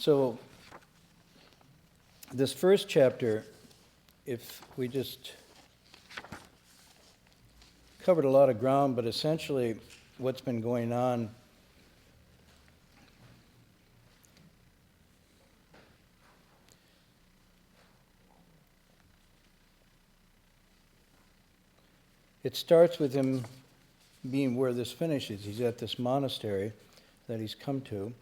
So this first chapter, if we just covered a lot of ground, but essentially what's been going on it starts with him being where this finishes. He's at this monastery that he's come to,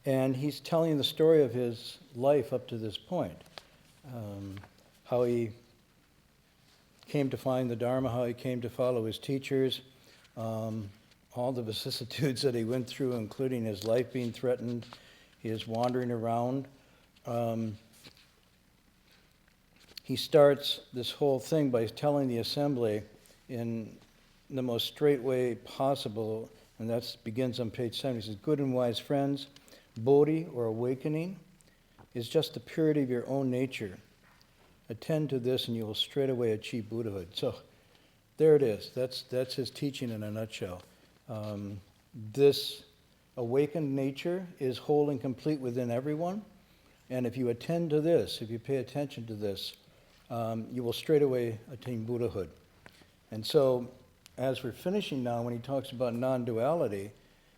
and he's telling the story of his life up to this point. How he came to find the Dharma, how he came to follow his teachers, all the vicissitudes that he went through, including his life being threatened, his wandering around. He starts this whole thing by telling the assembly in the most straight way possible, and that begins on page 7. He says, "Good and wise friends, Bodhi, or awakening, is just the purity of your own nature. Attend to this and you will straightaway achieve Buddhahood." So there it is. That's his teaching in a nutshell. This awakened nature is whole and complete within everyone, and if you attend to this, if you pay attention to this, you will straightaway attain Buddhahood. And so, as we're finishing now, when he talks about non-duality,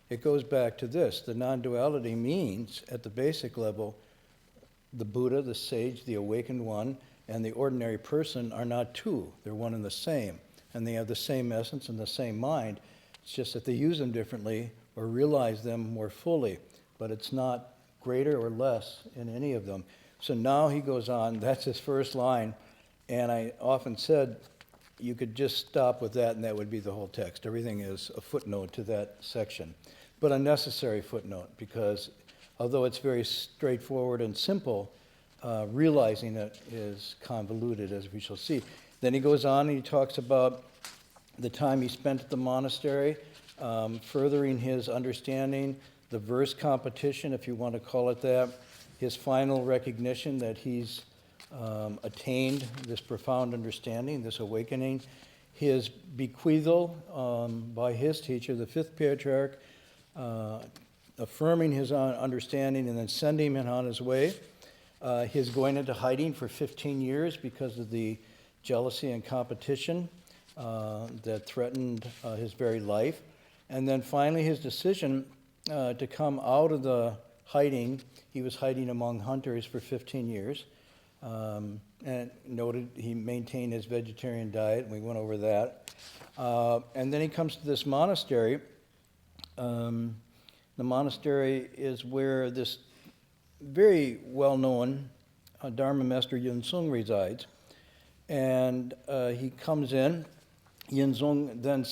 it goes back to this. The non-duality means, at the basic level, the Buddha, the sage, the awakened one, and the ordinary person are not two. They're one and the same. And they have the same essence and the same mind. It's just that they use them differently or realize them more fully. But it's not greater or less in any of them. So now he goes on, that's his first line, and I often said you could just stop with that and that would be the whole text. Everything is a footnote to that section, but a necessary footnote, because although it's very straightforward and simple, realizing it is convoluted, as we shall see. Then he goes on and he talks about the time he spent at the monastery, furthering his understanding, the verse competition, if you want to call it that, his final recognition that he's attained this profound understanding, this awakening, his bequeathal by his teacher, the Fifth Patriarch, affirming his understanding and then sending him on his way, his going into hiding for 15 years because of the jealousy and competition that threatened his very life, and then finally his decision to come out of the hiding. He was hiding among hunters for 15 years, and noted he maintained his vegetarian diet, and we went over that. And then he comes to this monastery. The monastery is where this very well-known Dharma Master Hui Neng resides. And he comes in. Hui Neng then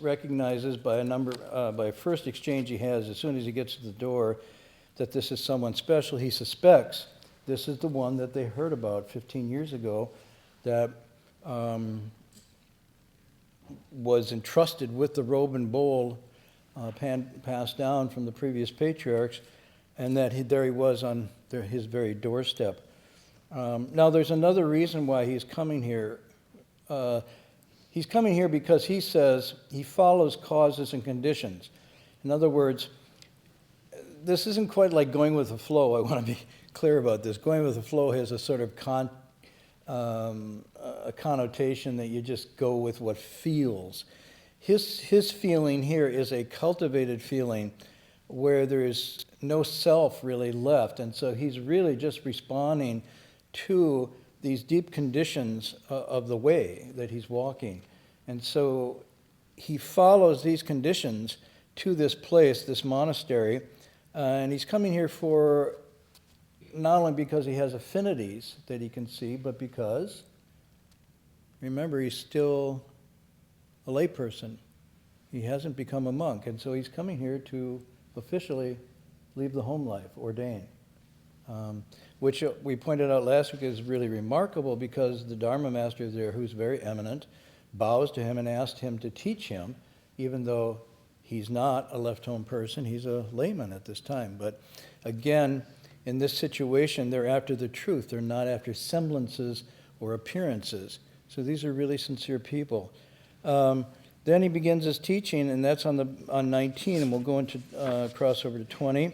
recognizes by a first exchange he has as soon as he gets to the door, that this is someone special. He suspects this is the one that they heard about 15 years ago that was entrusted with the robe and bowl passed down from the previous patriarchs, and that there he was on his very doorstep. Now there's another reason why he's coming here. He's coming here because he says he follows causes and conditions. In other words, this isn't quite like going with the flow. I want to be clear about this. Going with the flow has a sort of a connotation that you just go with what feels. His feeling here is a cultivated feeling where there is no self really left, and so he's really just responding to these deep conditions of the way that he's walking. And so he follows these conditions to this place, this monastery, and he's coming here for not only because he has affinities that he can see, but because, remember, he's still a layperson. He hasn't become a monk, and so he's coming here to officially leave the home life, ordain. Which we pointed out last week is really remarkable because the Dharma Master there, who's very eminent, bows to him and asked him to teach him, even though he's not a left-home person, he's a layman at this time. But again, in this situation, they're after the truth. They're not after semblances or appearances. So these are really sincere people. Then he begins his teaching, and that's on 19, and we'll go into cross over to 20.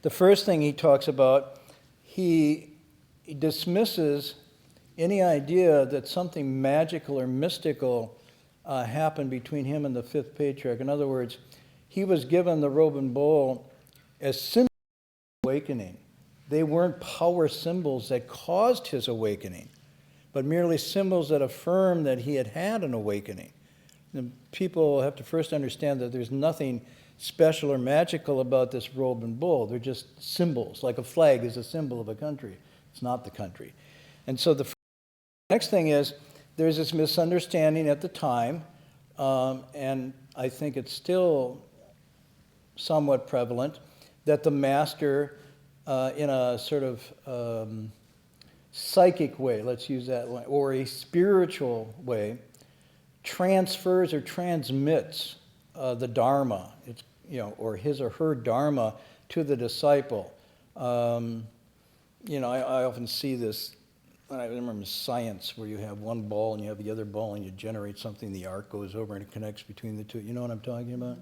The first thing he talks about, he dismisses any idea that something magical or mystical happened between him and the fifth patriarch. In other words, he was given the robe and bowl as symbols of awakening. They weren't power symbols that caused his awakening, but merely symbols that affirm that he had had an awakening. And people have to first understand that there's nothing special or magical about this robe and bowl. They're just symbols, like a flag is a symbol of a country. It's not the country. And so the next thing is, there's this misunderstanding at the time, and I think it's still somewhat prevalent, that the master, in a sort of psychic way, let's use that one, or a spiritual way, transfers or transmits the Dharma, or his or her Dharma to the disciple. I often see this. I remember science, where you have one ball and you have the other ball and you generate something, the arc goes over and it connects between the two. You know what I'm talking about?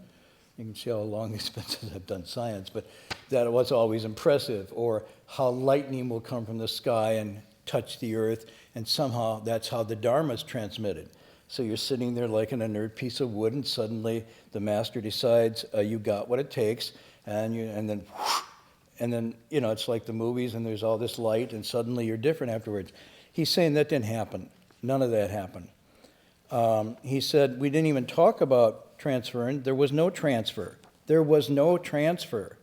You can see how long it's been since I've done science, but that was always impressive. Or how lightning will come from the sky and touch the earth, and somehow that's how the Dharma is transmitted. So you're sitting there like an inert piece of wood, and suddenly the master decides you got what it takes, and then it's like the movies, and there's all this light, and suddenly you're different afterwards. He's saying that didn't happen. None of that happened. He said, we didn't even talk about transferring. There was no transfer. There was no transfer.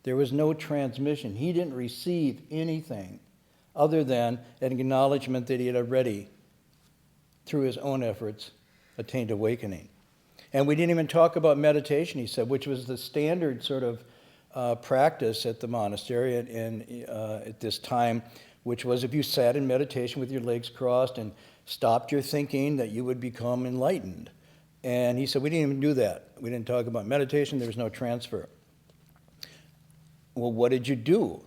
There was no transmission. He didn't receive anything other than an acknowledgement that he had already, through his own efforts, attained awakening. And we didn't even talk about meditation, he said, which was the standard sort of practice at the monastery at this time, which was if you sat in meditation with your legs crossed and stopped your thinking, that you would become enlightened. And he said, we didn't even do that. We didn't talk about meditation. There was no transfer. Well, what did you do?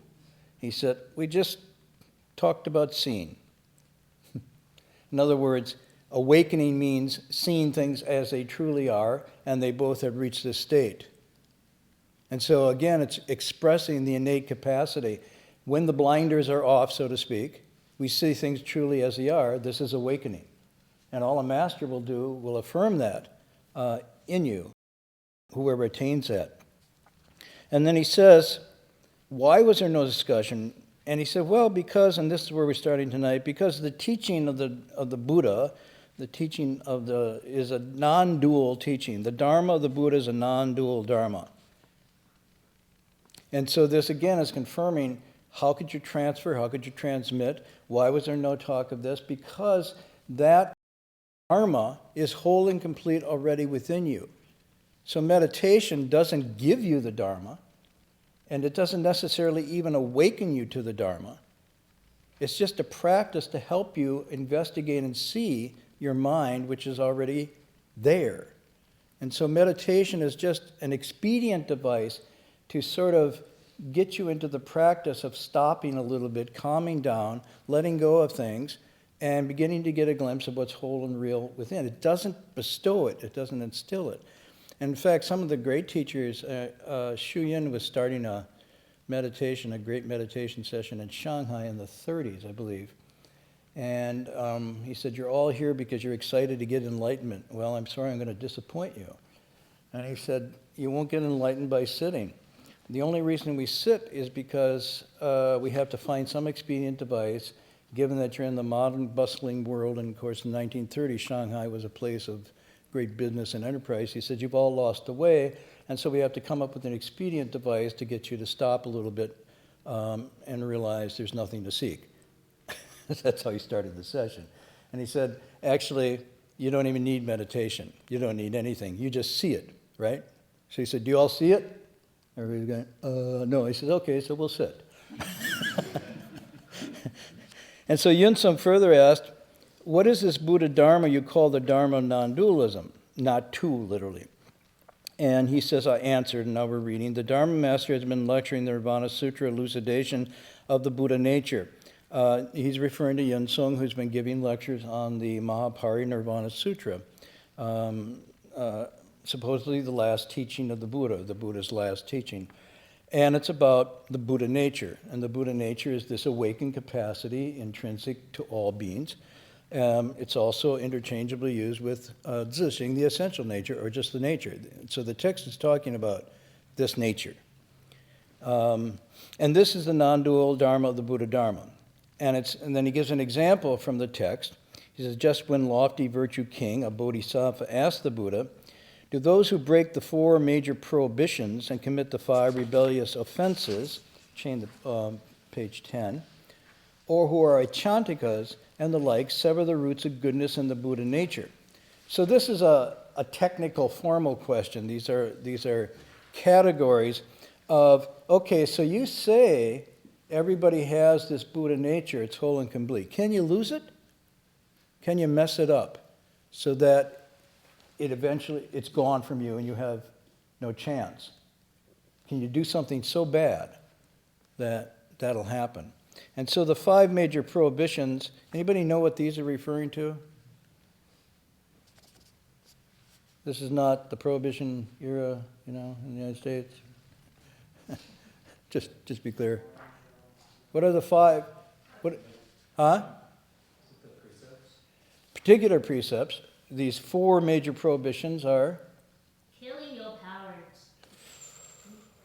He said, we just talked about seeing. In other words, awakening means seeing things as they truly are, and they both have reached this state. And so again, it's expressing the innate capacity. When the blinders are off, so to speak, we see things truly as they are. This is awakening. And all a master will do will affirm that in you, whoever attains that. And then he says, why was there no discussion? And he said, well, because, and this is where we're starting tonight, because the teaching of the Buddha, the teaching is a non-dual teaching. The Dharma of the Buddha is a non-dual Dharma. And so this, again, is confirming, how could you transfer? How could you transmit? Why was there no talk of this? Because that Dharma is whole and complete already within you. So meditation doesn't give you the Dharma, and it doesn't necessarily even awaken you to the Dharma. It's just a practice to help you investigate and see your mind, which is already there. And so meditation is just an expedient device to sort of get you into the practice of stopping a little bit, calming down, letting go of things, and beginning to get a glimpse of what's whole and real within. It doesn't bestow it. It doesn't instill it. And in fact, some of the great teachers, Shu Yin was starting a great meditation session in Shanghai in the 30s, I believe. And he said, you're all here because you're excited to get enlightenment. Well, I'm sorry, I'm going to disappoint you. And he said, you won't get enlightened by sitting. The only reason we sit is because we have to find some expedient device, given that you're in the modern bustling world. And of course, in 1930, Shanghai was a place of great business and enterprise. He said, you've all lost the way, and so we have to come up with an expedient device to get you to stop a little bit and realize there's nothing to seek. That's how he started the session. And he said, actually, you don't even need meditation. You don't need anything. You just see it, right? So he said, do you all see it? Everybody's going, no. He said, okay, so we'll sit. And so Yun Sung further asked, what is this Buddha Dharma you call the Dharma of non-dualism? Not two, literally. And he says, I answered, and now we're reading, the Dharma Master has been lecturing the Nirvana Sutra elucidation of the Buddha nature. He's referring to Yun Sung, who's been giving lectures on the Mahapari Nirvana Sutra, supposedly the last teaching of the Buddha's last teaching. And it's about the Buddha nature. And the Buddha nature is this awakened capacity intrinsic to all beings. It's also interchangeably used with Zixing, the essential nature, or just the nature. So the text is talking about this nature. And this is the non-dual Dharma of the Buddha Dharma. And then he gives an example from the text. He says, just when lofty virtue king, a bodhisattva, asked the Buddha, do those who break the 4 major prohibitions and commit the 5 rebellious offenses, page 10, or who are achantikas and the like, sever the roots of goodness in the Buddha nature? So this is a technical, formal question. These are categories of, okay, so you say everybody has this Buddha nature, it's whole and complete. Can you lose it? Can you mess it up so that it's gone from you and you have no chance? Can you do something so bad that that'll happen? And so the 5 major prohibitions, anybody know what these are referring to? This is not the Prohibition era, in the United States. just be clear. What are the 5? Particular precepts. These 4 major prohibitions are killing your parents.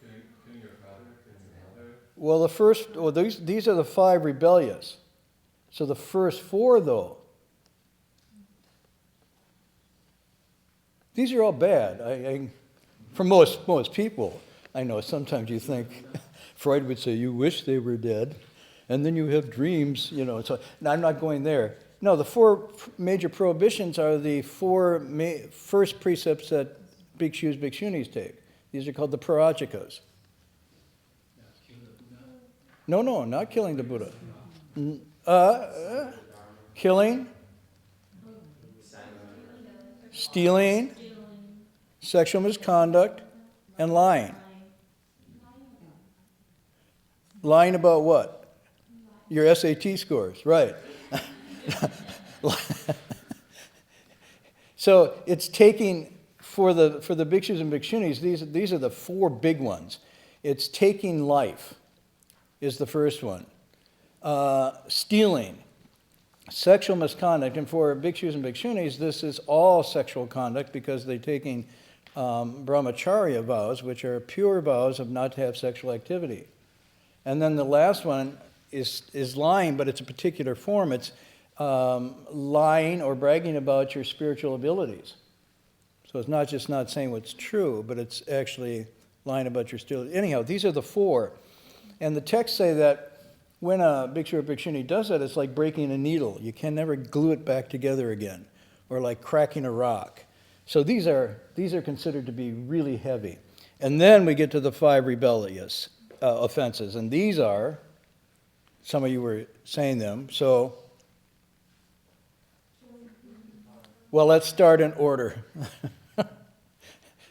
Killing your father, killing your mother. well, these are the 5 rebellious. So the first 4, though, these are all bad. For most people, I know sometimes you think Freud would say you wish they were dead, and then you have dreams. So now I'm not going there. No, the 4 major prohibitions are the 4 first precepts that bhikshus, bhikshunis take. These are called the parajikas. No, not killing the Buddha. Killing, stealing, sexual misconduct, and lying. Lying about what? Your SAT scores, right. So it's taking, for the bhikshus and bhikshunis, these are the 4 big ones. It's taking life is the first one. Stealing, sexual misconduct, and for bhikshus and bhikshunis, this is all sexual conduct because they're taking brahmacharya vows, which are pure vows of not to have sexual activity. And then the last one is lying, but it's a particular form. It's lying or bragging about your spiritual abilities. So it's not just not saying what's true, but it's actually lying about your spiritual. Anyhow, these are the 4. And the texts say that when a bhikshu or bhikshuni does that, it's like breaking a needle. You can never glue it back together again, or like cracking a rock. So these are considered to be really heavy. And then we get to the 5 rebellious offenses. And these are, some of you were saying them, so... Well, let's start in order.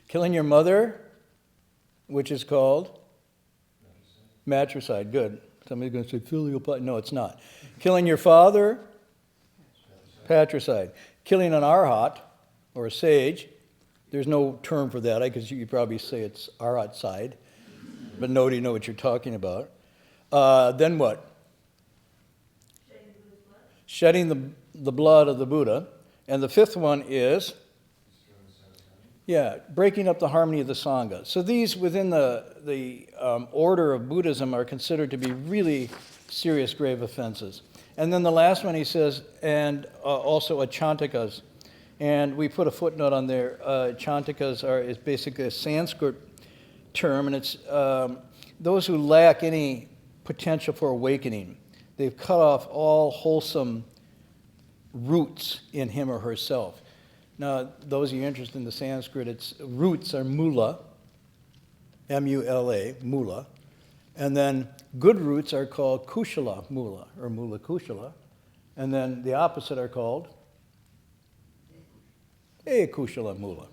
Killing your mother, which is called matricide. Good. Somebody's going to say filial piety. No, it's not. Killing your father, patricide. Killing an arhat, or a sage. There's no term for that. I guess you probably say it's arhat side, but nobody knows what you're talking about. Then what? Shedding the blood of the Buddha. And the 5th one is, breaking up the harmony of the Sangha. So these, within the order of Buddhism, are considered to be really serious, grave offenses. And then the last one, he says, and also achantikas. And we put a footnote on there. Achantikas is basically a Sanskrit term, and it's those who lack any potential for awakening. They've cut off all wholesome roots in him or herself. Now, those of you interested in the Sanskrit, its roots are mula, M-U-L-A, mula. And then good roots are called kushala mula, or mula kushala. And then the opposite are called kushala mula.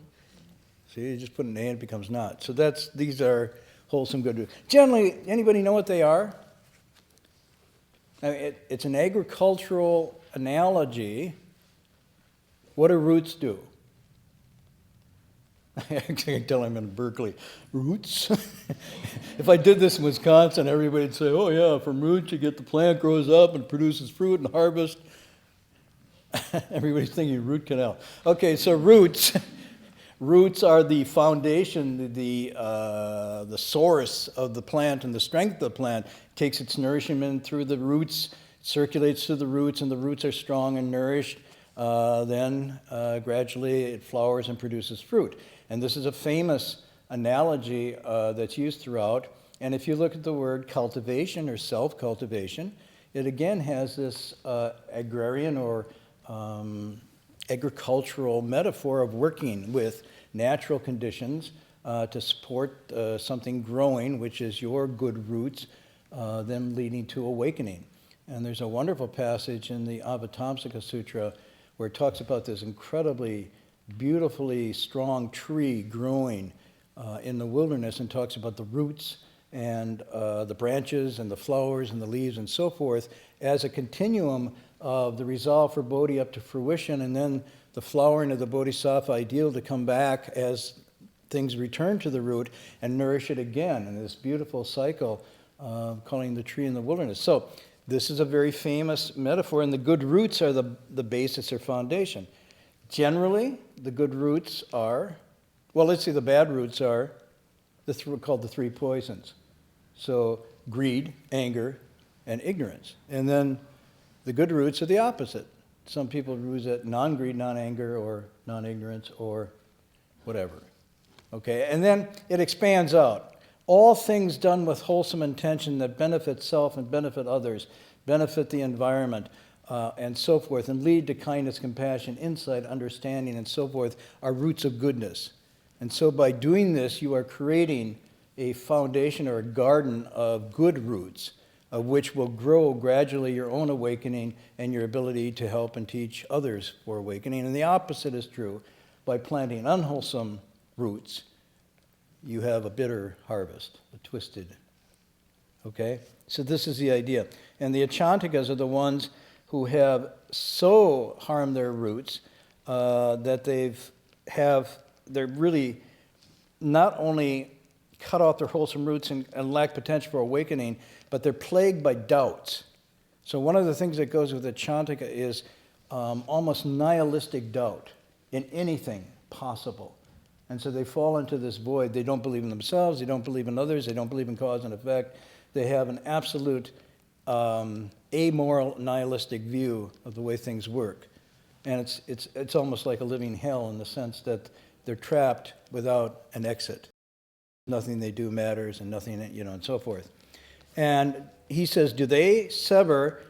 See, you just put an A and it becomes not. So these are wholesome good roots. Generally, anybody know what they are? I mean, it's an agricultural analogy. What do roots do? I can tell I'm in Berkeley. Roots? If I did this in Wisconsin, everybody would say, oh yeah, from roots you get the plant grows up and produces fruit and harvest. Everybody's thinking root canal. Okay, so roots. Roots are the foundation, the source of the plant and the strength of the plant. It takes its nourishment through the roots, circulates through the roots, and the roots are strong and nourished. Then gradually it flowers and produces fruit. And this is a famous analogy that's used throughout. And if you look at the word cultivation or self-cultivation, it again has this agrarian or agricultural metaphor of working with natural conditions to support something growing, which is your good roots, then leading to awakening. And there's a wonderful passage in the Avatamsaka Sutra where it talks about this incredibly, beautifully strong tree growing in the wilderness, and talks about the roots and the branches and the flowers and the leaves and so forth as a continuum of the resolve for Bodhi up to fruition, and then the flowering of the Bodhisattva ideal to come back as things return to the root and nourish it again in this beautiful cycle, calling the tree in the wilderness. So this is a very famous metaphor, and the good roots are the basis or foundation. Generally, the good roots are, well, let's see, the bad roots are called the three poisons. So greed, anger, and ignorance. And then the good roots are the opposite. Some people use it non-greed, non-anger, or non-ignorance, or whatever. Okay, and then it expands out. All things done with wholesome intention that benefit self and benefit others, benefit the environment, and so forth, and lead to kindness, compassion, insight, understanding, and so forth, are roots of goodness. And so by doing this, you are creating a foundation or a garden of good roots, of which will grow gradually your own awakening and your ability to help and teach others for awakening. And the opposite is true. By planting unwholesome roots, you have a bitter harvest, a twisted. Okay? So this is the idea. And the Achantikas are the ones who have so harmed their roots that they're really not only cut off their wholesome roots and lack potential for awakening, but they're plagued by doubts. So one of the things that goes with the Chantika is almost nihilistic doubt in anything possible. And so they fall into this void. They don't believe in themselves, they don't believe in others, they don't believe in cause and effect. They have an absolute amoral, nihilistic view of the way things work. And it's almost like a living hell in the sense that they're trapped without an exit. Nothing they do matters, and nothing, and so forth. And he says, do they sever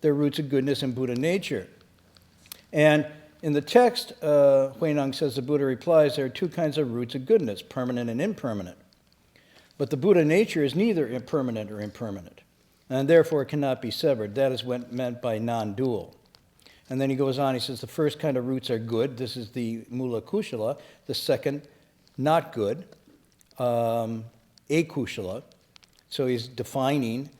their roots of goodness in Buddha nature? And in the text, Hui Neng says, the Buddha replies, there are two kinds of roots of goodness, permanent and impermanent. But the Buddha nature is neither impermanent or impermanent, and therefore it cannot be severed. That is what meant by non-dual. And then he goes on, he says, the first kind of roots are good. This is the mula kushala. The second, not good, akushala. So he's defining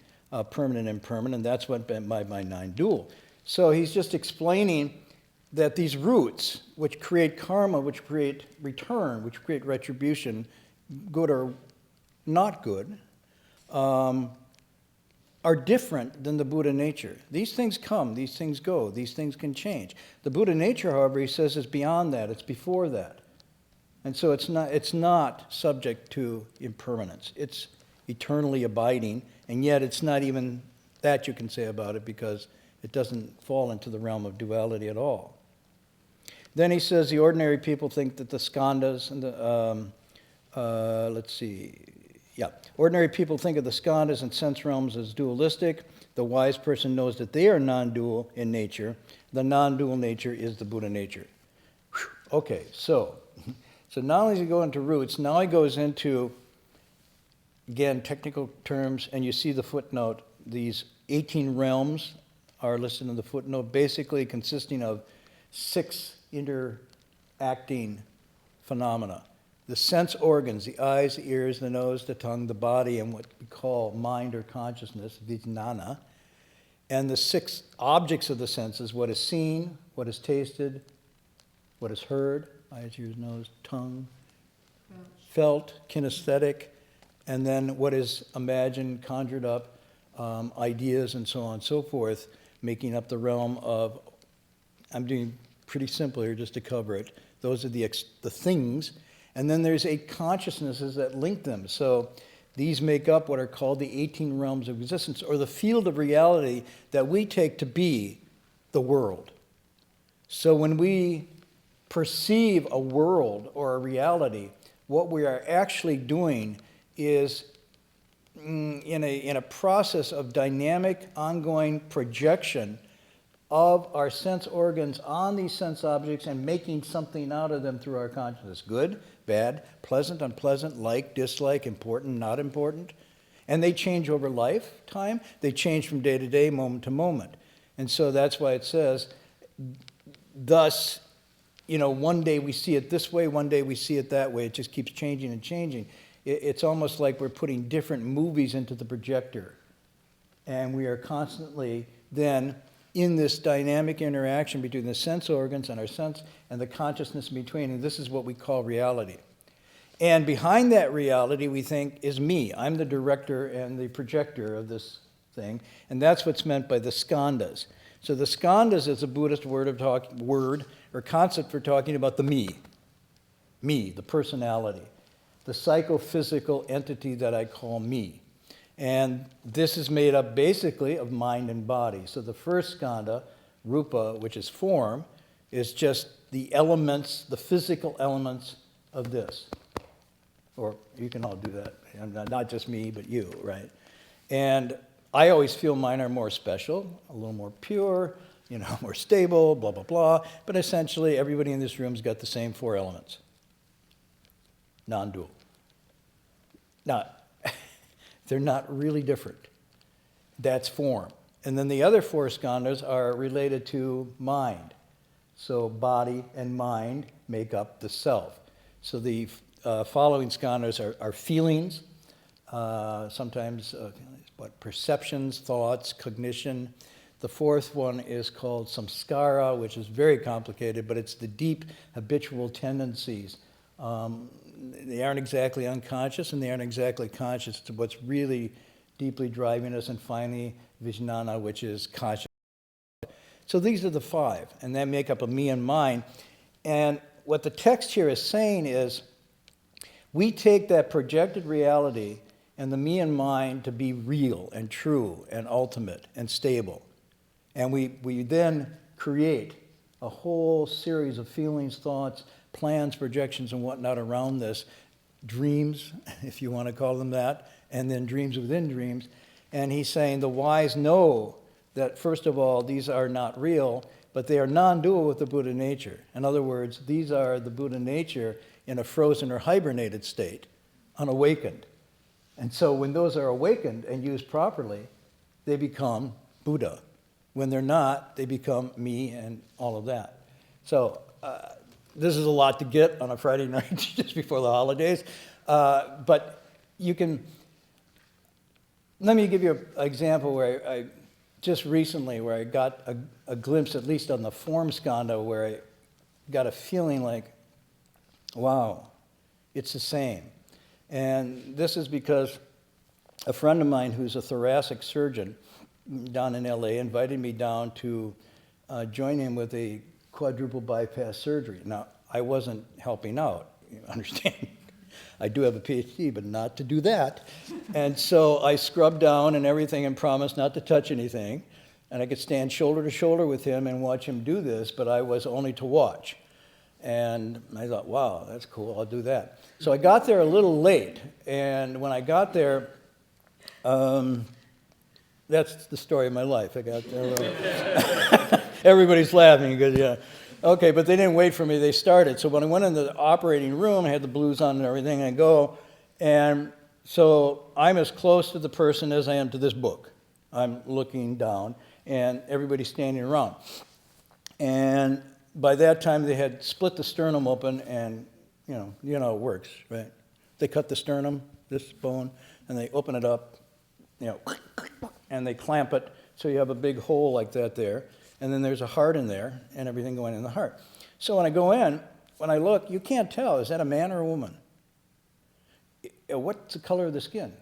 permanent and impermanent, and that's what meant by non-dual. So he's just explaining that these roots, which create karma, which create return, which create retribution, good or not good, are different than the Buddha nature. These things come, these things go, these things can change. The Buddha nature, however, he says, is beyond that, it's before that. And so it's not subject to impermanence. It's eternally abiding, and yet it's not even that you can say about it because it doesn't fall into the realm of duality at all. Then he says the ordinary people think that the skandhas and ordinary people think of the skandhas and sense realms as dualistic. The wise person knows that they are non-dual in nature. The non-dual nature is the Buddha nature. Whew. Okay, so not only does he go into roots, now he goes into, again, technical terms, and you see the footnote. These 18 realms are listed in the footnote, basically consisting of 6 interacting phenomena. The sense organs, the eyes, the ears, the nose, the tongue, the body, and what we call mind or consciousness, vijnana. And the 6 objects of the senses, what is seen, what is tasted, what is heard, eyes, ears, nose, tongue, felt, kinesthetic, and then what is imagined, conjured up, ideas and so on and so forth, making up the realm of, I'm doing pretty simple here just to cover it. Those are the things. And then there's 8 consciousnesses that link them. So these make up what are called the 18 realms of existence, or the field of reality that we take to be the world. So when we perceive a world or a reality, what we are actually doing is in a process of dynamic, ongoing projection of our sense organs on these sense objects and making something out of them through our consciousness. Good, bad, pleasant, unpleasant, like, dislike, important, not important. And they change over lifetime. They change from day to day, moment to moment. And so that's why it says, thus, one day we see it this way, one day we see it that way. It just keeps changing and changing. It's almost like we're putting different movies into the projector. And we are constantly then in this dynamic interaction between the sense organs and our sense and the consciousness in between. And this is what we call reality. And behind that reality, we think, is me. I'm the director and the projector of this thing. And that's what's meant by the Scandhas. So the Scandhas is a Buddhist word or concept for talking about the me, the personality, the psychophysical entity that I call me. And this is made up basically of mind and body. So the first skandha, rupa, which is form, is just the elements, the physical elements of this. Or you can all do that. Not just me, but you, right? And I always feel mine are more special, a little more pure, more stable, blah, blah, blah. But essentially, everybody in this room's got the same 4 elements. Non-dual. Now, they're not really different. That's form. And then the other 4 skandhas are related to mind. So body and mind make up the self. So the following skandhas are feelings, sometimes perceptions, thoughts, cognition. The 4th one is called samskara, which is very complicated, but it's the deep habitual tendencies. They aren't exactly unconscious, and they aren't exactly conscious to what's really deeply driving us, and finally, vijnana, which is conscious. So these are the 5, and they make up a me and mine. And what the text here is saying is, we take that projected reality and the me and mine to be real and true and ultimate and stable. And we then create a whole series of feelings, thoughts, plans, projections, and whatnot around this. Dreams, if you want to call them that, and then dreams within dreams. And he's saying the wise know that, first of all, these are not real, but they are non-dual with the Buddha nature. In other words, these are the Buddha nature in a frozen or hibernated state, unawakened. And so when those are awakened and used properly, they become Buddha. When they're not, they become me and all of that. So this is a lot to get on a Friday night just before the holidays. But you can, let me give you an example where I just recently, where I got a glimpse, at least on the form skandha, where I got a feeling like, wow, it's the same. And this is because a friend of mine who's a thoracic surgeon down in LA invited me down to join him with a quadruple bypass surgery. Now, I wasn't helping out, you understand. I do have a PhD, but not to do that. And so I scrubbed down and everything and promised not to touch anything. And I could stand shoulder to shoulder with him and watch him do this, but I was only to watch. And I thought, wow, that's cool, I'll do that. So I got there a little late, and when I got there, that's the story of my life. I got there a little... Everybody's laughing because, yeah. Okay, but they didn't wait for me, they started. So when I went into the operating room, I had the blues on and everything, and I go, and so I'm as close to the person as I am to this book. I'm looking down, and everybody's standing around. And by that time, they had split the sternum open, and you know how it works, right? They cut the sternum, this bone, and they open it up, and they clamp it, so you have a big hole like that there, and then there's a heart in there, and everything going in the heart. So when I go in, when I look, you can't tell, is that a man or a woman? what's the color of the skin?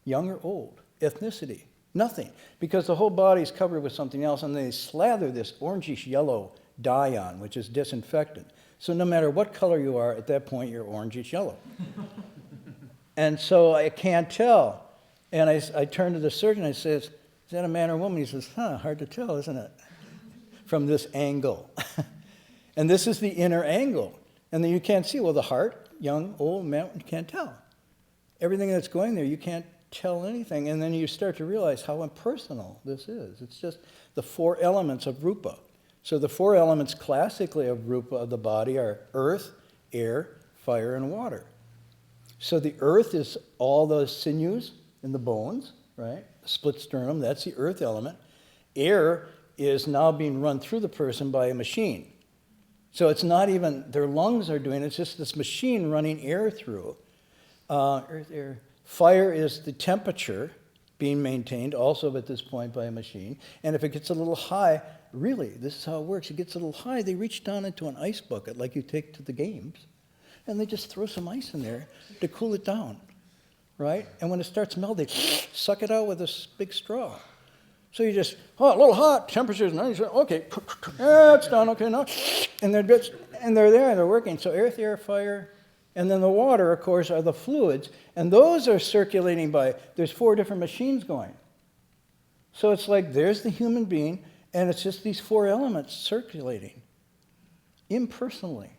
Young or old? Ethnicity? Nothing. Because the whole body is covered with something else, and they slather this orangish yellow dye on, which is disinfectant. So no matter what color you are, at that point, you're orangish yellow. And so I can't tell. And I turned to the surgeon, I says, is that a man or woman? He says, hard to tell, isn't it? From this angle. And this is the inner angle. And then you can't see, well, the heart, young, old, man, you can't tell. Everything that's going there, you can't tell anything. And then you start to realize how impersonal this is. It's just the 4 elements of rupa. So the 4 elements classically of rupa of the body are earth, air, fire, and water. So the earth is all the sinews and the bones, right? The split sternum, that's the earth element. Air is now being run through the person by a machine. So it's not even their lungs are doing it, it's just this machine running air through. Earth, air. Fire is the temperature being maintained also at this point by a machine. And if it gets a little high, really, this is how it works. It gets a little high, they reach down into an ice bucket like you take to the games, and they just throw some ice in there to cool it down, right? And when it starts melting, they suck it out with this big straw. So you just, a little hot, temperature's nice, okay, yeah, it's done, okay, now, and they're there, they're working. So earth, air, fire, and then the water, of course, are the fluids, and those are circulating by, there's 4 different machines going. So it's like there's the human being, and it's just these 4 elements circulating impersonally,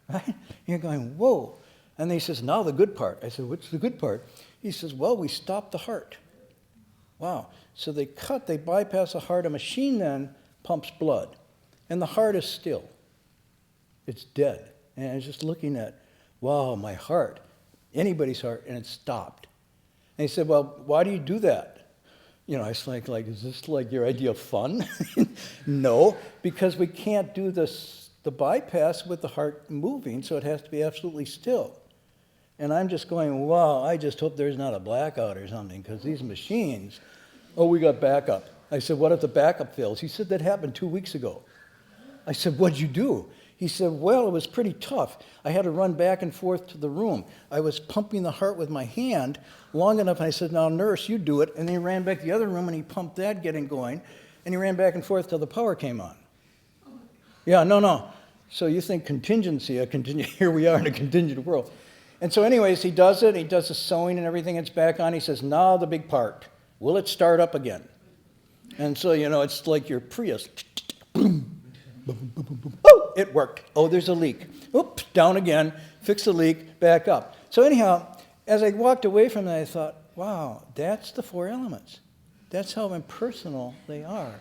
right? You're going, whoa. And then he says, now the good part. I said, what's the good part? He says, well, we stopped the heart. Wow. So they bypass the heart. A machine then pumps blood, and the heart is still. It's dead. And I was just looking at, wow, my heart, anybody's heart, and it stopped. And he said, well, why do you do that? You know, I was like, is this like your idea of fun? No, because we can't do this, the bypass with the heart moving, so it has to be absolutely still. And I'm just going, wow, I just hope there's not a blackout or something, because these machines, we got backup. I said, what if the backup fails? He said, that happened 2 weeks ago. I said, what'd you do? He said, well, it was pretty tough. I had to run back and forth to the room. I was pumping the heart with my hand long enough, and I said, now, nurse, you do it. And then he ran back to the other room, and he pumped that, getting going, and he ran back and forth till the power came on. Yeah, no. So you think contingency, here we are in a contingent world. And so anyways, he does it. He does the sewing and everything. It's back on. He says, now the big part. Will it start up again? And so, it's like your Prius. Boom, boom, boom, boom, boom. Oh, it worked. Oh, there's a leak. Oops, down again. Fix the leak, back up. So anyhow, as I walked away from that, I thought, wow, that's the 4 elements. That's how impersonal they are,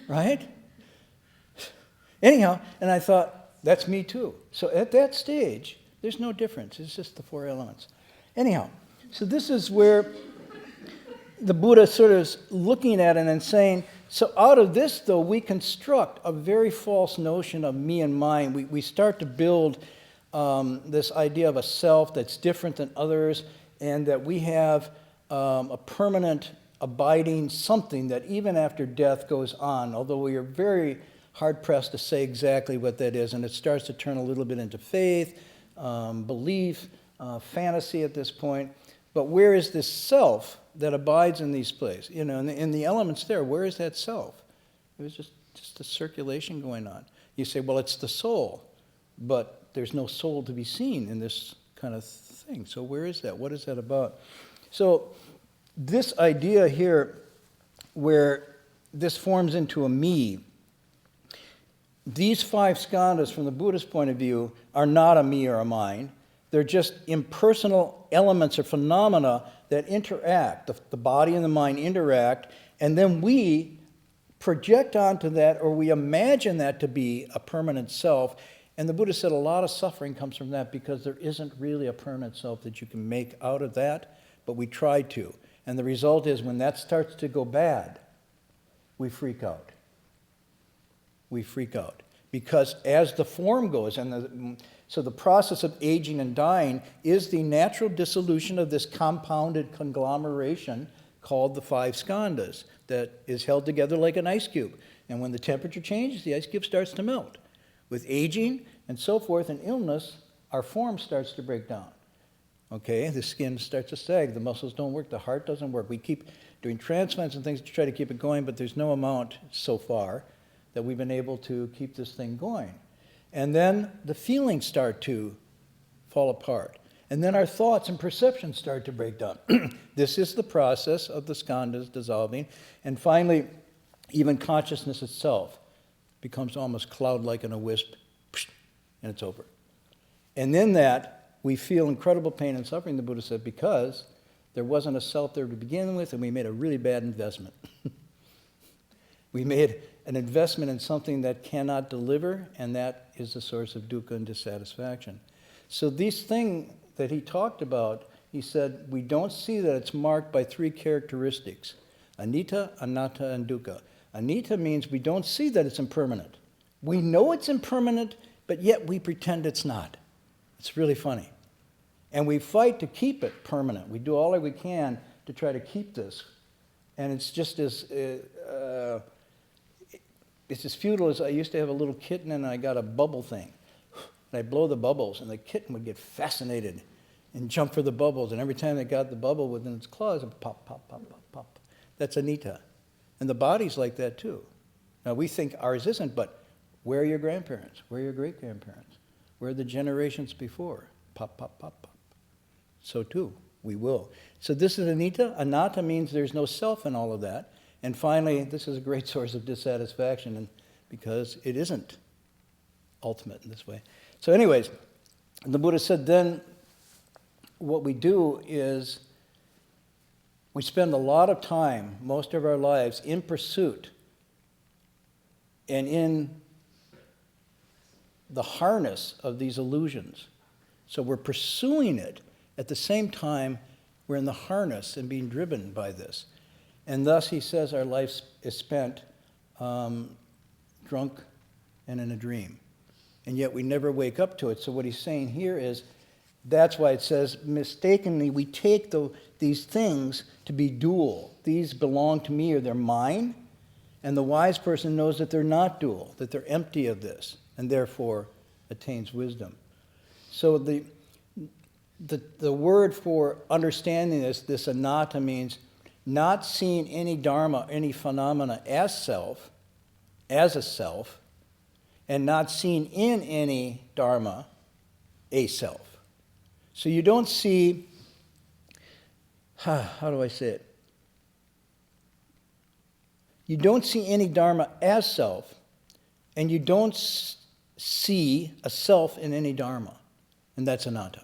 right? Anyhow, and I thought, that's me too. So at that stage, there's no difference. It's just the 4 elements. Anyhow, so this is where the Buddha sort of is looking at it and saying, so out of this, though, we construct a very false notion of me and mine. We start to build this idea of a self that's different than others, and that we have a permanent, abiding something that even after death goes on, although we are very hard-pressed to say exactly what that is, and it starts to turn a little bit into faith, belief, fantasy at this point. But where is this self that abides in these places? In the elements there, where is that self? It was just a circulation going on. You say, well, it's the soul, but there's no soul to be seen in this kind of thing. So where is that? What is that about? So this idea here, where this forms into a me, these 5 skandhas from the Buddhist point of view are not a me or a mine. They're just impersonal elements or phenomena that interact. The body and the mind interact, and then we project onto that, or we imagine that to be a permanent self. And the Buddha said a lot of suffering comes from that, because there isn't really a permanent self that you can make out of that, but we try to. And the result is, when that starts to go bad, we freak out. We freak out. Because as the form goes, so the process of aging and dying is the natural dissolution of this compounded conglomeration called the 5 skandhas that is held together like an ice cube. And when the temperature changes, the ice cube starts to melt. With aging and so forth and illness, our form starts to break down. Okay, the skin starts to sag, the muscles don't work, the heart doesn't work. We keep doing transplants and things to try to keep it going, but there's no amount so far that we've been able to keep this thing going. And then the feelings start to fall apart. And then our thoughts and perceptions start to break down. This is the process of the skandhas dissolving. And finally, even consciousness itself becomes almost cloud-like in a wisp, and it's over. And in that, we feel incredible pain and suffering, the Buddha said, because there wasn't a self there to begin with, and we made a really bad investment. We made an investment in something that cannot deliver, and that is the source of dukkha and dissatisfaction. So this thing that he talked about, he said, we don't see that it's marked by three characteristics: anicca, anatta, and dukkha. Anicca means we don't see that it's impermanent. We know it's impermanent, but yet we pretend it's not. It's really funny. And we fight to keep it permanent. We do all that we can to try to keep this. And it's just as, it's as futile as I used to have a little kitten and I got a bubble thing. And I'd blow the bubbles and the kitten would get fascinated and jump for the bubbles. And every time it got the bubble within its claws, it would pop, pop, pop, pop, pop. That's anicca. And the body's like that too. Now we think ours isn't, but where are your grandparents? Where are your great-grandparents? Where are the generations before? Pop, pop, pop, pop. So too, we will. So this is anicca. Anatta means there's no self in all of that. And finally, this is a great source of dissatisfaction, and because it isn't ultimate in this way. So anyways, the Buddha said then what we do is we spend a lot of time, most of our lives, in pursuit and in the harness of these illusions. So we're pursuing it. At the same time, we're in the harness and being driven by this. And thus, he says, our life is spent drunk and in a dream. And yet we never wake up to it. So what he's saying here is, that's why it says, mistakenly, we take these things to be dual. These belong to me, or they're mine. And the wise person knows that they're not dual, that they're empty of this, and therefore attains wisdom. So the word for understanding this anatta, means not seeing any dharma, any phenomena as self, as a self, and not seeing in any dharma a self. So you don't see, how do I say it? You don't see any dharma as self, and you don't see a self in any dharma, and that's anatta.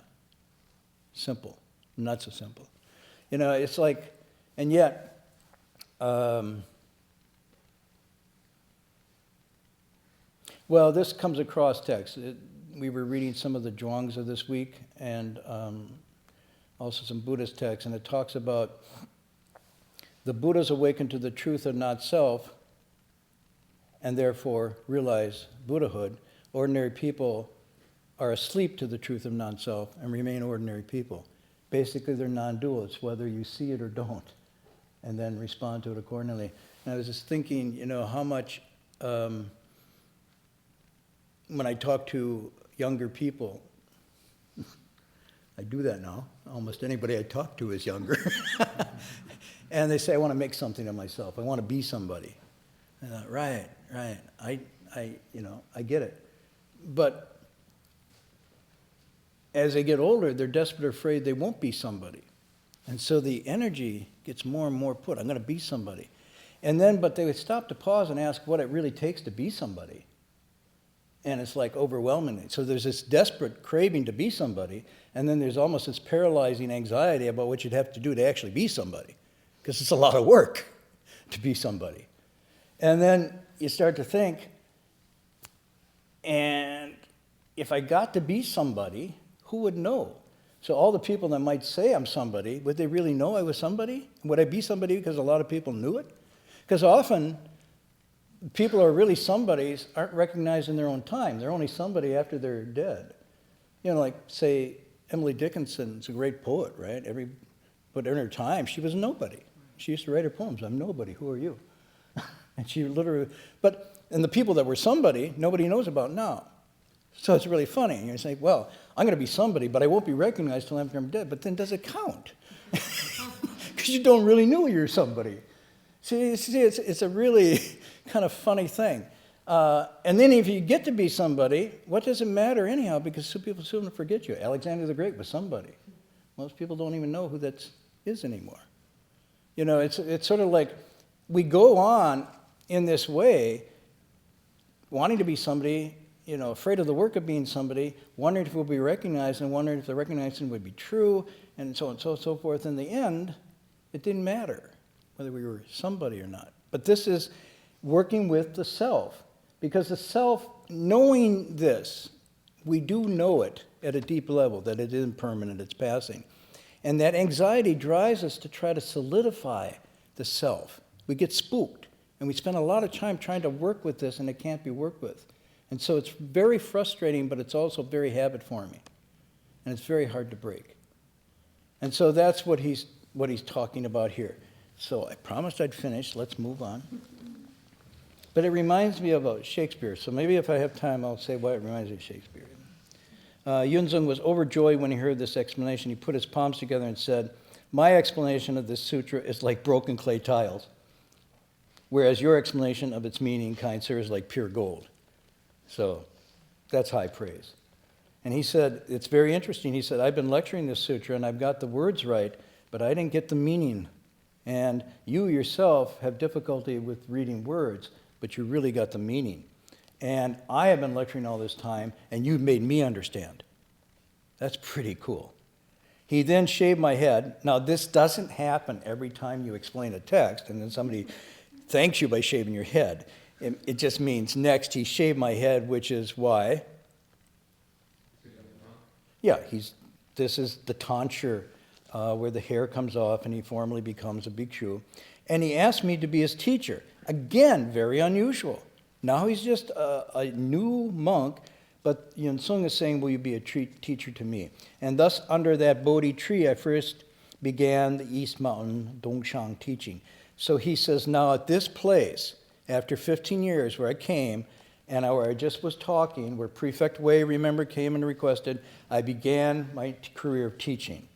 Simple, not so simple. You know, it's like, and yet, well, this comes across text. We were reading some of the Zhuangzi this week, and also some Buddhist texts, and it talks about the Buddhas awaken to the truth of not self, and therefore realize Buddhahood. Ordinary people are asleep to the truth of non-self and remain ordinary people. Basically, they're non-dual. It's whether you see it or don't, and then respond to it accordingly. And I was just thinking, you know, how much, when I talk to younger people, I do that now. Almost anybody I talk to is younger. And they say, I want to make something of myself. I want to be somebody. And I thought, right. I get it. But as they get older, they're desperately afraid they won't be somebody. And so the energy gets more and more put, I'm going to be somebody. And then, but they would stop to pause and ask what it really takes to be somebody. And it's like overwhelming. So there's this desperate craving to be somebody, and then there's almost this paralyzing anxiety about what you'd have to do to actually be somebody, because it's a lot of work to be somebody. And then you start to think, and if I got to be somebody, who would know? So all the people that might say I'm somebody, would they really know I was somebody? Would I be somebody because a lot of people knew it? Because often, people who are really somebodies aren't recognized in their own time. They're only somebody after they're dead. You know, like, say, Emily Dickinson's a great poet, right? But in her time, she was nobody. She used to write her poems, I'm nobody, who are you? And she literally, and the people that were somebody, nobody knows about now. So it's really funny. And you're saying, well, I'm going to be somebody, but I won't be recognized till after I'm dead. But then does it count? Because you don't really know you're somebody. See, it's a really kind of funny thing. And then if you get to be somebody, what does it matter anyhow? Because people soon forget you. Alexander the Great was somebody. Most people don't even know who that is anymore. You know, it's sort of like we go on in this way, wanting to be somebody, you know, afraid of the work of being somebody, wondering if we'll be recognized, and wondering if the recognizing would be true, and so on and so forth. In the end, it didn't matter whether we were somebody or not. But this is working with the self, because the self, knowing this, we do know it at a deep level, that it is impermanent, it's passing. And that anxiety drives us to try to solidify the self. We get spooked, and we spend a lot of time trying to work with this, and it can't be worked with. And so it's very frustrating, but it's also very habit-forming. And it's very hard to break. And so that's what he's talking about here. So I promised I'd finish. Let's move on. But it reminds me of Shakespeare. So maybe if I have time, I'll say why it reminds me of Shakespeare. Yunzung was overjoyed when he heard this explanation. He put his palms together and said, "My explanation of this sutra is like broken clay tiles, whereas your explanation of its meaning, kind sir, is like pure gold." So that's high praise. And he said, it's very interesting. He said, "I've been lecturing this sutra and I've got the words right, but I didn't get the meaning. And you yourself have difficulty with reading words, but you really got the meaning. And I have been lecturing all this time, and you've made me understand." That's pretty cool. He then shaved my head. Now, this doesn't happen every time you explain a text, and then somebody thanks you by shaving your head. It just means next he shaved my head, which is why? Yeah, this is the tonsure where the hair comes off and he formally becomes a bhikshu. And he asked me to be his teacher. Again, very unusual. Now he's just a new monk, but Yunzung is saying, "Will you be a teacher to me?" And thus, under that Bodhi tree, I first began the East Mountain Dongshang teaching. So he says, now at this place, after 15 years where I came, and where I just was talking, where Prefect Wei, remember, came and requested, I began my career of teaching.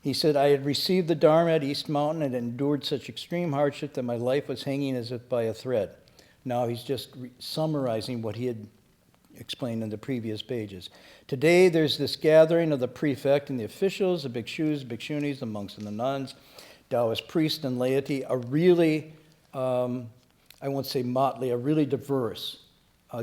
He said, I had received the Dharma at East Mountain and endured such extreme hardship that my life was hanging as if by a thread. Now he's just summarizing what he had explained in the previous pages. Today there's this gathering of the prefect and the officials, the bhikshus, bhikshunis, the monks and the nuns, Taoist priests and laity, a really, I won't say motley, a really diverse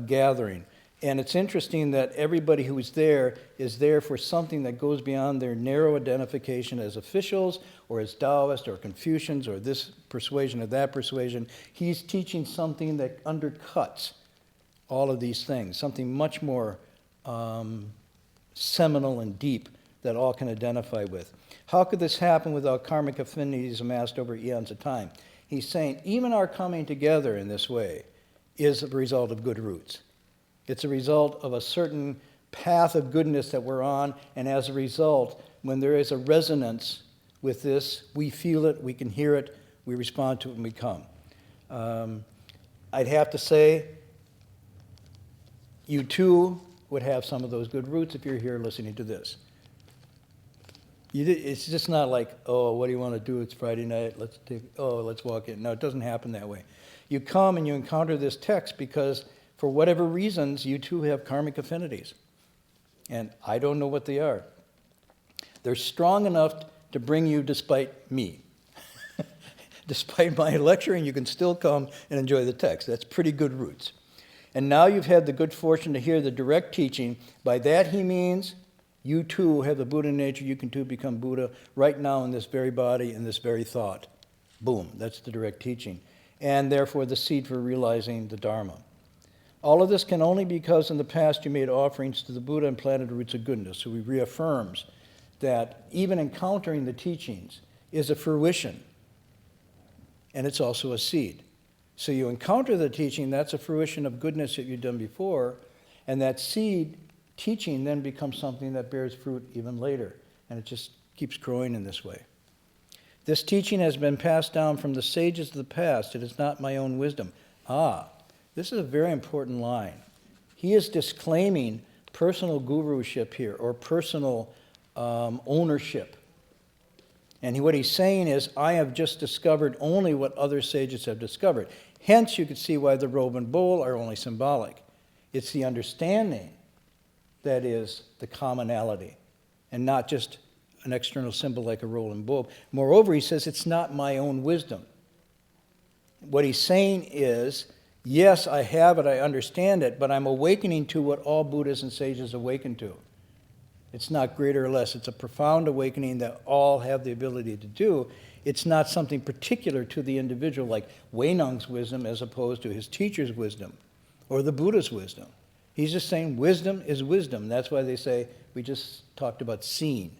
gathering. And it's interesting that everybody who is there for something that goes beyond their narrow identification as officials or as Taoists or Confucians or this persuasion or that persuasion. He's teaching something that undercuts all of these things, something much more seminal and deep that all can identify with. How could this happen without karmic affinities amassed over eons of time? He's saying even our coming together in this way is a result of good roots. It's a result of a certain path of goodness that we're on, and as a result, when there is a resonance with this, we feel it, we can hear it, we respond to it, and we come. I'd have to say, you too would have some of those good roots if you're here listening to this. It's just not like, oh, what do you want to do? It's Friday night, let's walk in. No, it doesn't happen that way. You come and you encounter this text because for whatever reasons, you too have karmic affinities. And I don't know what they are. They're strong enough to bring you despite me. Despite my lecturing, you can still come and enjoy the text. That's pretty good roots. And now you've had the good fortune to hear the direct teaching. By that he means you too have the Buddha nature. You can too become Buddha right now in this very body, in this very thought. Boom, that's the direct teaching. And therefore the seed for realizing the Dharma. All of this can only be because in the past you made offerings to the Buddha and planted roots of goodness. So he reaffirms that even encountering the teachings is a fruition, and it's also a seed. So you encounter the teaching, that's a fruition of goodness that you've done before, and that seed teaching then becomes something that bears fruit even later, and it just keeps growing in this way. This teaching has been passed down from the sages of the past. It is not my own wisdom. This is a very important line. He is disclaiming personal guruship here, or personal ownership. And what he's saying is, I have just discovered only what other sages have discovered. Hence, you can see why the robe and bowl are only symbolic. It's the understanding that is the commonality, and not just an external symbol like a robe and bowl. Moreover, he says, it's not my own wisdom. What he's saying is, yes, I have it, I understand it, but I'm awakening to what all Buddhas and sages awaken to. It's not greater or less. It's a profound awakening that all have the ability to do. It's not something particular to the individual, like Hui Neng's wisdom as opposed to his teacher's wisdom or the Buddha's wisdom. He's just saying wisdom is wisdom. That's why they say, we just talked about seeing.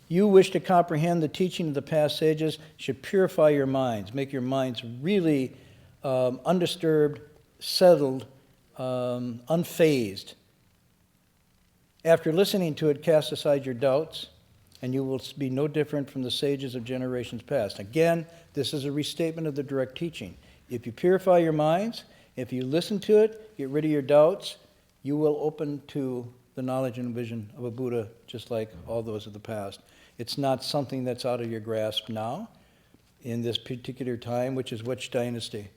You wish to comprehend the teaching of the past sages, should purify your minds, make your minds really undisturbed, settled, unfazed. After listening to it, cast aside your doubts, and you will be no different from the sages of generations past. Again, this is a restatement of the direct teaching. If you purify your minds, if you listen to it, get rid of your doubts, you will open to the knowledge and vision of a Buddha, just like all those of the past. It's not something that's out of your grasp now, in this particular time, which is which dynasty?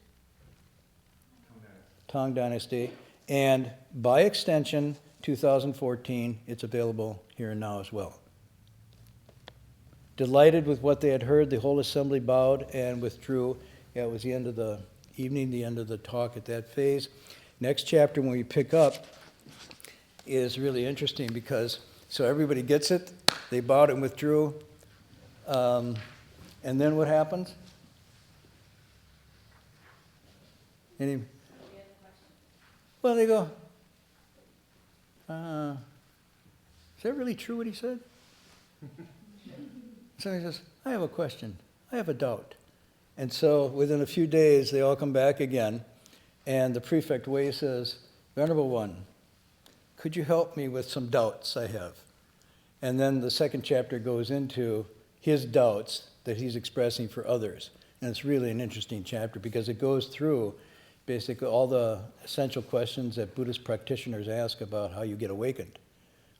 Tang Dynasty. And by extension, 2014, it's available here and now as well. Delighted with what they had heard, the whole assembly bowed and withdrew. Yeah, it was the end of the evening, the end of the talk at that phase. Next chapter, when we pick up, is really interesting because, so everybody gets it, they bowed and withdrew, and then what happens? Any? Well, they go, is that really true what he said? Somebody says, I have a question. I have a doubt. And so within a few days, they all come back again. And the prefect Wei says, Venerable One, could you help me with some doubts I have? And then the second chapter goes into his doubts that he's expressing for others. And it's really an interesting chapter because it goes through basically all the essential questions that Buddhist practitioners ask about how you get awakened.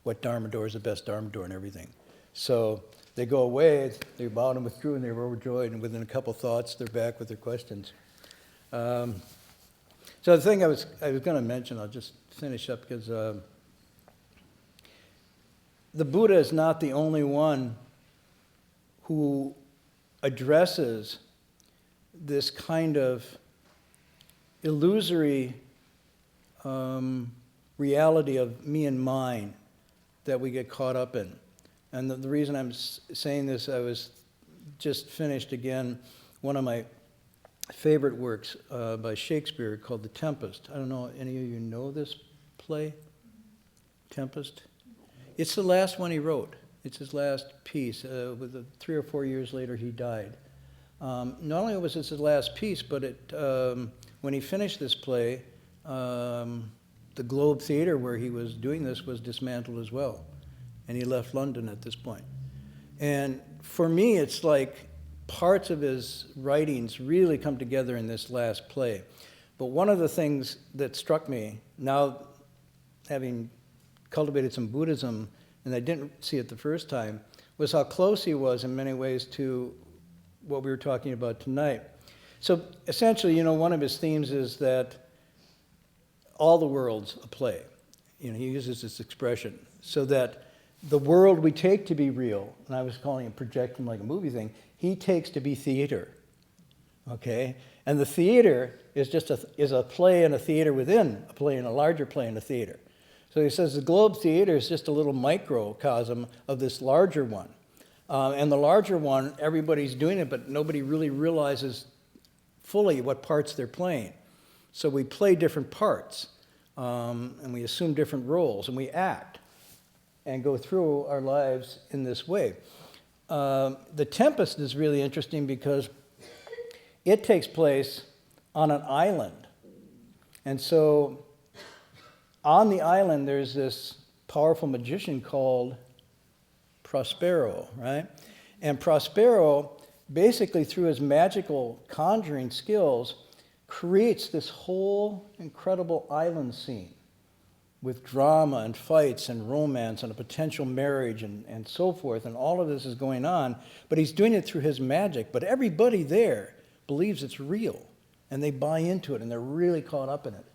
What Dharma door is the best Dharma door and everything. So they go away, they bowed and withdrew, and they were overjoyed, and within a couple thoughts, they're back with their questions. So the thing I was going to mention, I'll just finish up, because the Buddha is not the only one who addresses this kind of illusory reality of me and mine that we get caught up in. And the reason I'm saying this, I was just finished again one of my favorite works by Shakespeare called The Tempest. I don't know, any of you know this play? Tempest? It's the last one he wrote. It's his last piece. 3 or 4 years later, he died. Not only was it his last piece, but when he finished this play, the Globe Theatre where he was doing this was dismantled as well. And he left London at this point. And for me, it's like parts of his writings really come together in this last play. But one of the things that struck me, now having cultivated some Buddhism, and I didn't see it the first time, was how close he was in many ways to what we were talking about tonight. So essentially, one of his themes is that all the world's a play. He uses this expression, so that the world we take to be real, and I was calling it projecting like a movie thing, he takes to be theater, okay? And the theater is just a play and a theater within a play and a larger play and a theater. So he says the Globe Theater is just a little microcosm of this larger one. And the larger one, everybody's doing it, but nobody really realizes fully what parts they're playing. So we play different parts, and we assume different roles, and we act and go through our lives in this way. The Tempest is really interesting because it takes place on an island. And so on the island, there's this powerful magician called Prospero, right? And Prospero, basically through his magical conjuring skills, creates this whole incredible island scene. with drama and fights and romance and a potential marriage and so forth, and all of this is going on, but he's doing it through his magic, but everybody there believes it's real, and they buy into it, and they're really caught up in it.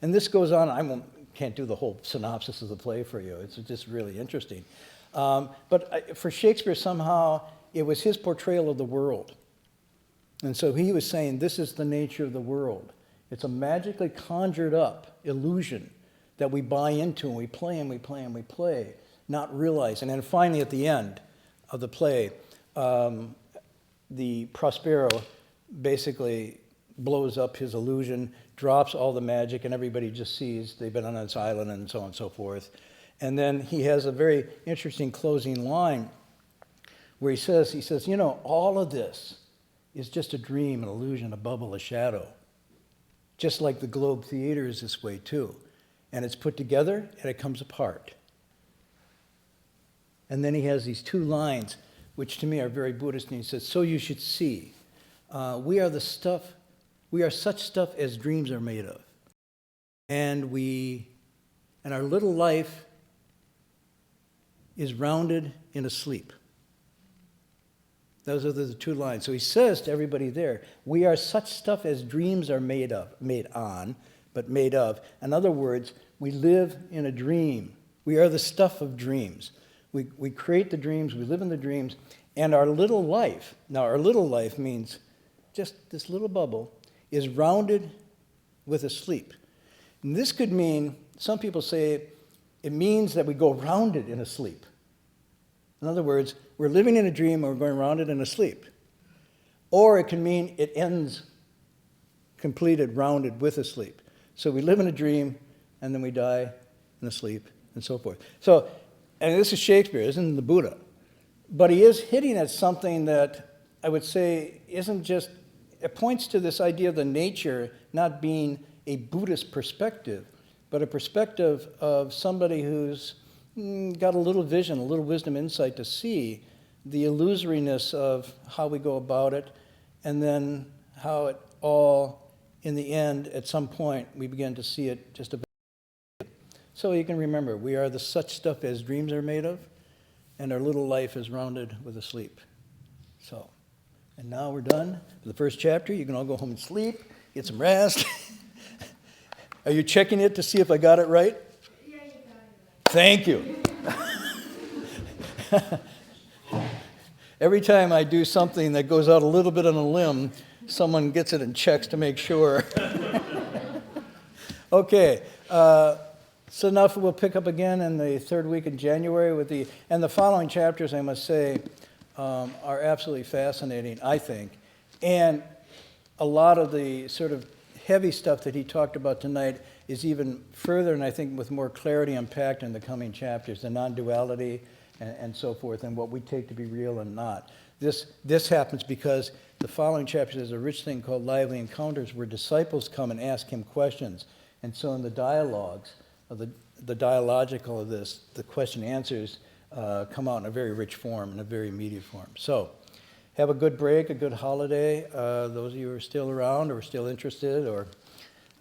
And this goes on, can't do the whole synopsis of the play for you, it's just really interesting. But for Shakespeare, somehow, it was his portrayal of the world. And so he was saying, this is the nature of the world. It's a magically conjured up illusion that we buy into, and we play and we play and we play, not realizing. And then finally, at the end of the play, the Prospero basically blows up his illusion, drops all the magic, and everybody just sees they've been on this island and so on and so forth. And then he has a very interesting closing line where he says, you know, all of this is just a dream, an illusion, a bubble, a shadow. Just like the Globe Theater is this way too. And it's put together and it comes apart. And then he has these two lines, which to me are very Buddhist, and he says, so you should see, we are such stuff as dreams are made of. And our little life is rounded in a sleep. Those are the two lines. So he says to everybody there, we are such stuff as dreams are made of. In other words, we live in a dream. We are the stuff of dreams. We create the dreams, we live in the dreams, and our little life, now our little life means just this little bubble, is rounded with a sleep. And this could mean, some people say, it means that we go rounded in a sleep. In other words, we're living in a dream and we're going rounded in a sleep. Or it can mean it ends completed, rounded with a sleep. So we live in a dream and then we die in a sleep and so forth. So, and this is Shakespeare, isn't the Buddha. But he is hitting at something that I would say isn't just, it points to this idea of the nature not being a Buddhist perspective, but a perspective of somebody who's got a little vision, a little wisdom insight to see the illusoriness of how we go about it, and then how it all, in the end, at some point, we begin to see it just a bit. So you can remember, we are the such stuff as dreams are made of, and our little life is rounded with a sleep. So, and now we're done with the first chapter. You can all go home and sleep, get some rest. Are you checking it to see if I got it right? Yeah, you got it right. Thank you. Every time I do something that goes out a little bit on a limb, someone gets it and checks to make sure. Okay, so now we'll pick up again in the third week in January and the following chapters, I must say, are absolutely fascinating, I think. And a lot of the sort of heavy stuff that he talked about tonight is even further, and I think with more clarity unpacked in the coming chapters, the non-duality and so forth, and what we take to be real and not. This happens because the following chapters is a rich thing called lively encounters, where disciples come and ask him questions. And so in the dialogues, of the dialogical of this, the question answers come out in a very rich form, in a very immediate form. So have a good break, a good holiday. Those of you who are still around or still interested, or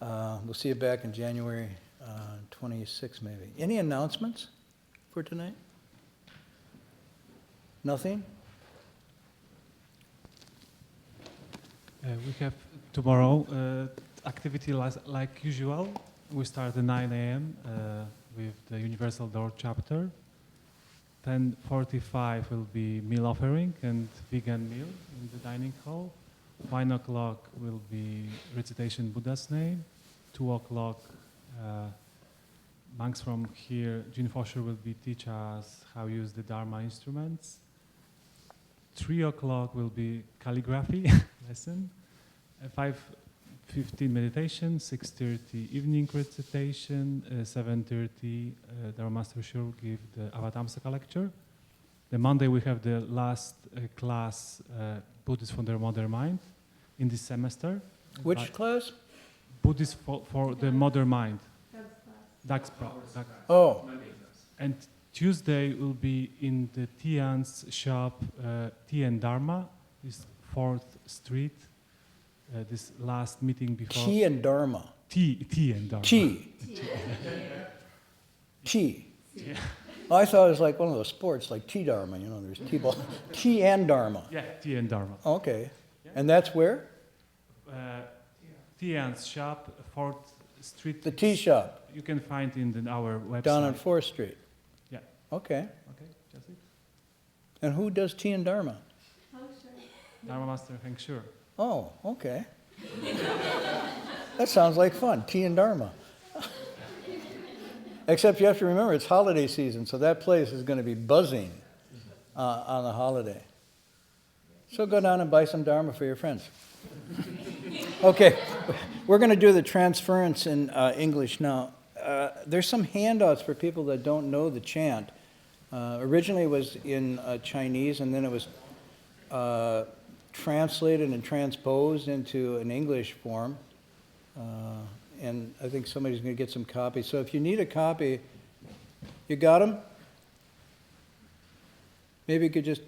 we'll see you back in January 26 maybe. Any announcements for tonight? Nothing? We have tomorrow activity like usual. We start at 9 a.m. With the Universal Door chapter. 10:45 will be meal offering and vegan meal in the dining hall. 1 o'clock will be recitation Buddha's name. 2 o'clock, monks from here, Jean Fosher will be teach us how to use the Dharma instruments. 3 o'clock will be calligraphy lesson. 5:15 meditation. 6:30 evening recitation. 7:30 Dharma Master Hui will give the Avatamsaka lecture. The Monday we have the last class, Buddhist from the Modern Mind, in this semester. Which class? Buddhist for the Modern Mind. Dax. Oh. And Tuesday will be in the Tian's shop, Tea and Dharma, is 4th Street. This last meeting before. Tea and Dharma. Tea and Dharma. Tea. Tea. Yeah. Oh, I thought it was like one of those sports, like tea dharma, you know, there's tea ball, tea and dharma. Yeah, Tea and Dharma. Okay. Yeah. And that's where? Tea and Shop, 4th Street. The tea shop, You can find in our website. down on 4th Street. Yeah. Okay. Okay, just it. And who does tea and dharma? Dharma Master Heng Sure. Oh, okay. That sounds like fun, tea and dharma. Except you have to remember, it's holiday season, so that place is going to be buzzing on the holiday. So go down and buy some dharma for your friends. Okay, we're going to do the transference in English now. There's some handouts for people that don't know the chant. Originally it was in Chinese, and then it was translated and transposed into an English form. And I think somebody's going to get some copies. So if you need a copy, you got them? Maybe you could just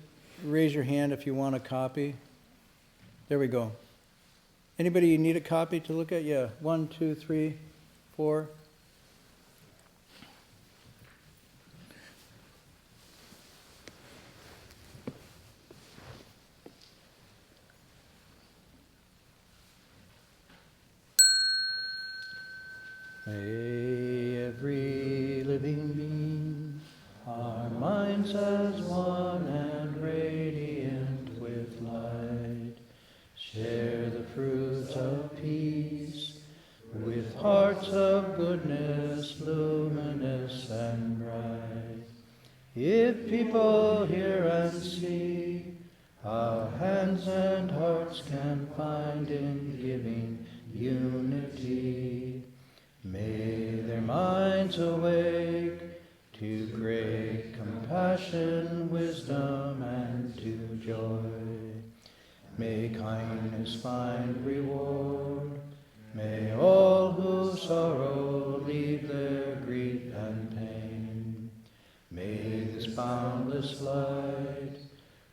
raise your hand if you want a copy. There we go. Anybody you need a copy to look at? Yeah, 1, 2, 3, 4. May every living being, our minds as one and radiant with light, share the fruits of peace with hearts of goodness, luminous and bright. If people hear and see, our hands and hearts can find in giving unity. May their minds awake to great compassion, wisdom, and to joy. May kindness find reward. May all who sorrow leave their grief and pain. May this boundless light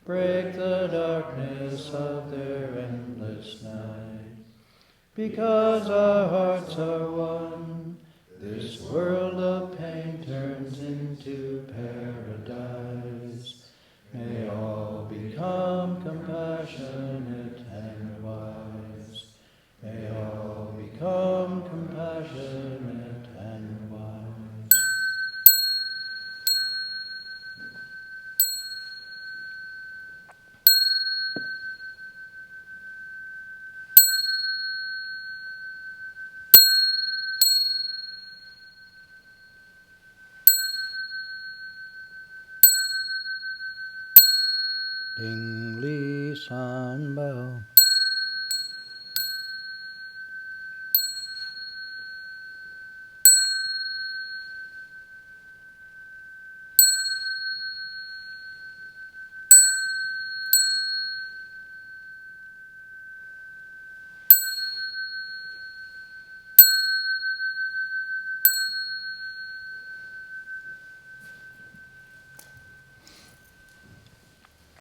break the darkness of their endless night. Because our hearts are one, this world of pain turns into paradise. May all become compassionate and wise. May all become compassionate and wise. Ding li san ba